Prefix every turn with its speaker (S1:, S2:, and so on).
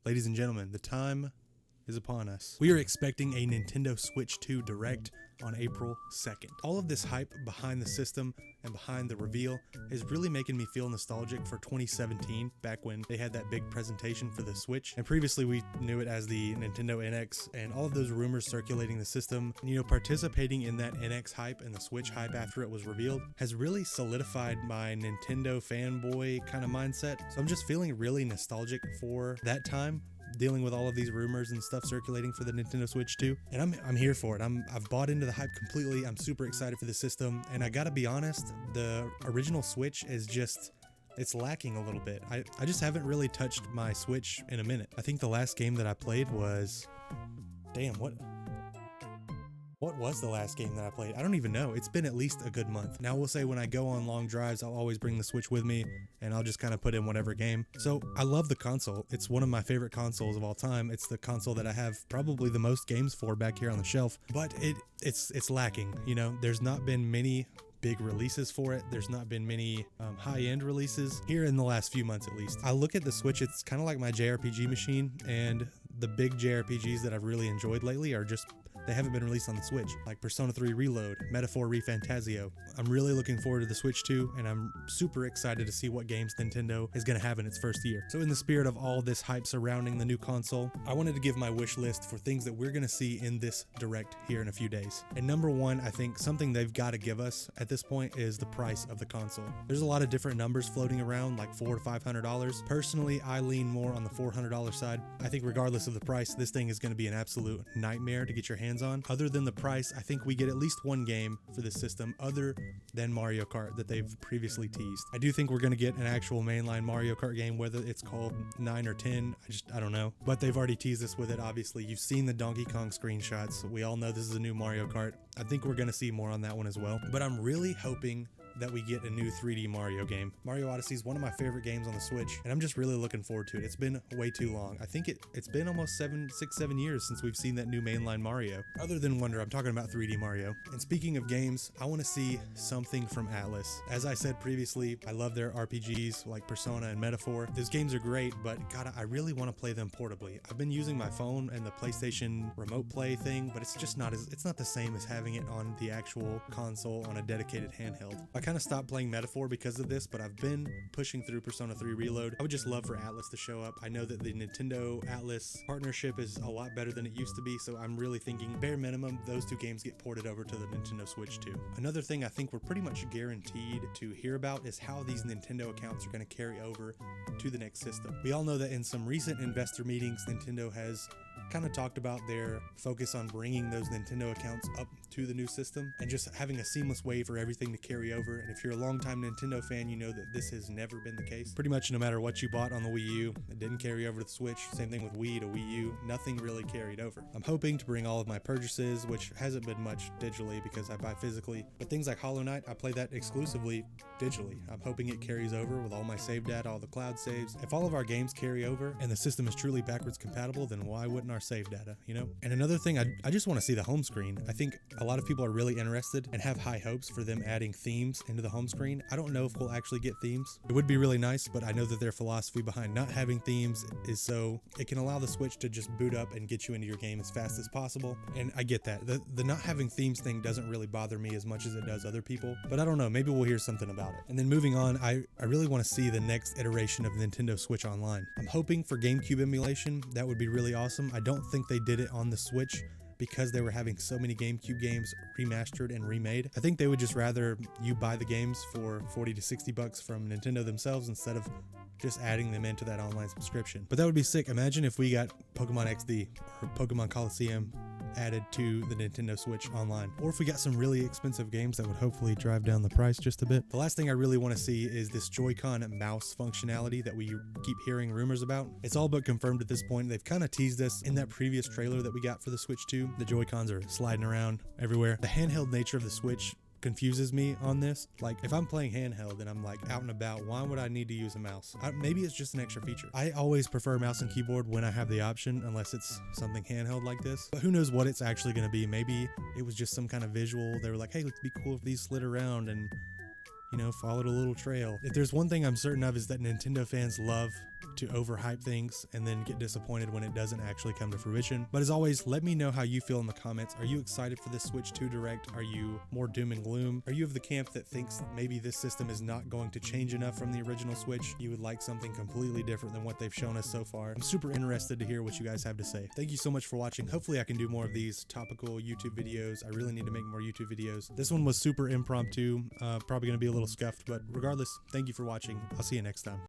S1: Ladies and gentlemen, the time is upon us. We are expecting a Nintendo Switch 2 Direct on April 2nd. All of this hype behind the system and behind the reveal is really making me feel nostalgic for 2017, back when they had that big presentation for the Switch. And previously we knew it as the Nintendo NX, and all of those rumors circulating the system, participating in that NX hype and the Switch hype after it was revealed has really solidified my Nintendo fanboy kind of mindset. So I'm just feeling really nostalgic for that time, dealing with all of these rumors and stuff circulating for the Nintendo Switch 2, and I'm here for it. I've bought into the hype completely. I'm super excited for the system, and I gotta be honest, the original Switch is just, it's lacking a little bit. I just haven't really touched my Switch in a minute. I think the last game that I played was, what was the last game that I played? I don't even know. It's been at least a good month. Now, we'll say when I go on long drives, I'll always bring the Switch with me, and I'll just kind of put in whatever game. So I love the console. It's one of my favorite consoles of all time. It's the console that I have probably the most games for back here on the shelf, but it's lacking. There's not been many big releases for it. There's not been many high-end releases here in the last few months, at least. I look at the Switch, it's kind of like my JRPG machine, and the big JRPGs that I've really enjoyed lately are just, they haven't been released on the Switch, like Persona 3 Reload, Metaphor ReFantazio. I'm really looking forward to the Switch 2, and I'm super excited to see what games Nintendo is going to have in its first year. So in the spirit of all this hype surrounding the new console, I wanted to give my wish list for things that we're going to see in this Direct here in a few days. And number one, I think something they've got to give us at this point is the price of the console. There's a lot of different numbers floating around, like $400 to $500. Personally, I lean more on the $400 side. I think regardless of the price, this thing is going to be an absolute nightmare to get your hands on. Other than the price, I think we get at least one game for this system other than Mario Kart that they've previously teased. I do think we're going to get an actual mainline Mario Kart game, whether it's called 9 or 10, I don't know. But they've already teased us with it, obviously. You've seen the Donkey Kong screenshots. We all know this is a new Mario Kart. I think we're going to see more on that one as well. But I'm really hoping that we get a new 3D Mario game. Mario Odyssey is one of my favorite games on the Switch, and I'm just really looking forward to it. It's been way too long. I think it's been almost 7 years since we've seen that new mainline Mario. Other than Wonder, I'm talking about 3D Mario. And speaking of games, I want to see something from Atlus. As I said previously, I love their RPGs like Persona and Metaphor. Those games are great, but God, I really want to play them portably. I've been using my phone and the PlayStation Remote Play thing, but it's just not the same as having it on the actual console on a dedicated handheld. I kind of stopped playing Metaphor because of this, but I've been pushing through Persona 3 Reload. I would just love for Atlus to show up. I know that the Nintendo Atlus partnership is a lot better than it used to be, so I'm really thinking bare minimum those two games get ported over to the Nintendo Switch 2. Another thing I think we're pretty much guaranteed to hear about is how these Nintendo accounts are going to carry over to the next system. We all know that in some recent investor meetings, Nintendo has kind of talked about their focus on bringing those Nintendo accounts up to the new system and just having a seamless way for everything to carry over. And if you're a longtime Nintendo fan, you know that this has never been the case. Pretty much no matter what you bought on the Wii U, it didn't carry over to the Switch. Same thing with Wii to Wii U, nothing really carried over. I'm hoping to bring all of my purchases, which hasn't been much digitally because I buy physically, but things like Hollow Knight, I play that exclusively digitally. I'm hoping it carries over with all my save data, all the cloud saves. If all of our games carry over and the system is truly backwards compatible, then why wouldn't our save data, And another thing, I just want to see the home screen. I think a lot of people are really interested and have high hopes for them adding themes into the home screen. I don't know if we'll actually get themes. It would be really nice, but I know that their philosophy behind not having themes is so it can allow the Switch to just boot up and get you into your game as fast as possible. And I get that. The not having themes thing doesn't really bother me as much as it does other people, but I don't know, maybe we'll hear something about it. And then moving on, I really want to see the next iteration of Nintendo Switch Online. I'm hoping for GameCube emulation. That would be really awesome. I don't think they did it on the Switch because they were having so many GameCube games remastered and remade. I think they would just rather you buy the games for $40 to $60 from Nintendo themselves instead of just adding them into that online subscription. But that would be sick. Imagine if we got Pokemon XD or Pokemon Coliseum added to the Nintendo Switch Online, or if we got some really expensive games that would hopefully drive down the price just a bit. The last thing I really want to see is this Joy-Con mouse functionality that we keep hearing rumors about. It's all but confirmed at this point. They've kind of teased us in that previous trailer that we got for the Switch 2. The Joy-Cons are sliding around everywhere. The handheld nature of the Switch confuses me on this. Like, if I'm playing handheld and I'm like out and about, why would I need to use a mouse? Maybe it's just an extra feature. I always prefer mouse and keyboard when I have the option, unless it's something handheld like this. But who knows what it's actually going to be. Maybe it was just some kind of visual. They were like, hey, it'd be cool if these slid around and you know, followed a little trail. If there's one thing I'm certain of, is that Nintendo fans love to overhype things and then get disappointed when it doesn't actually come to fruition. But as always, let me know how you feel in the comments. Are you excited for this Switch 2 Direct? Are you more doom and gloom? Are you of the camp that thinks that maybe this system is not going to change enough from the original Switch? You would like something completely different than what they've shown us so far? I'm super interested to hear what you guys have to say. Thank you so much for watching. Hopefully I can do more of these topical YouTube videos. I really need to make more YouTube videos. This one was super impromptu, probably going to be a little scuffed, but regardless, thank you for watching. I'll see you next time.